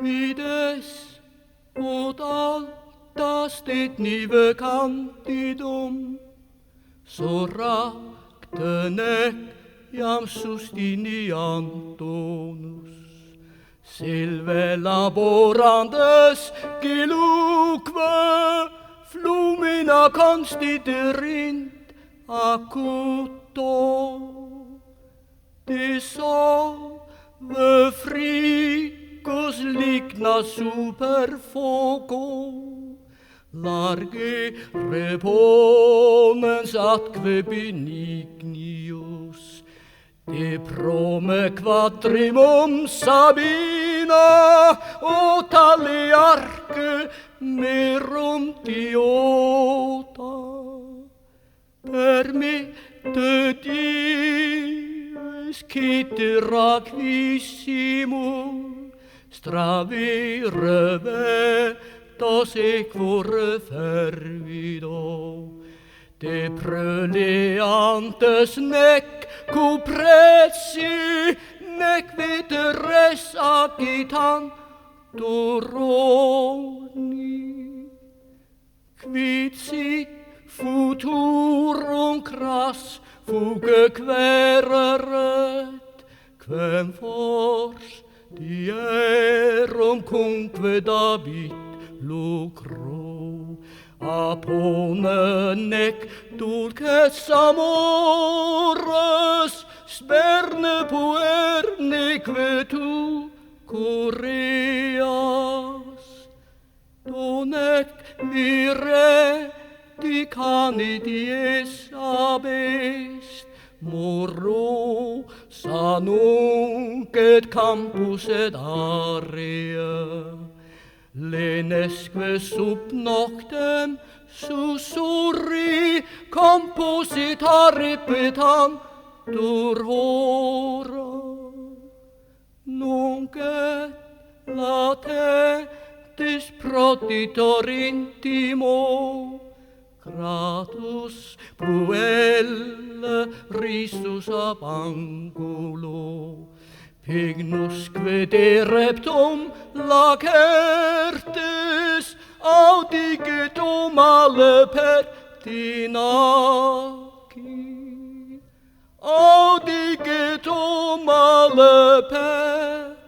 Vides od altas det nieuwe cantidum, so rakte jam sustiniantonus, silve laborandes geluque flumina constituerint acuto, dissolve fricus ligna super foco, large reponens atque benignius, de prome quadrimum Sabina, o tale arche merum diota, permitte Dies cetera quissimum stravire vetos equore fervido, de preleantes nec cupressi, nec veteres agitanturoni, quid sit futurum cras fuge quereret, quem fors dierum cumque David lucro, apone nec dulces amores, sperne puer neque tu curias, donec vire dicani dies abest, morro sanunc et campus et area, lenesque sub noctem sussurri composita repetantur hora, nunc et latentis proditor intimo, gratus puella risus ab angulo, pignusque de reptum lacertis audigetum alle pertinaci, audigetum alle pertinaci.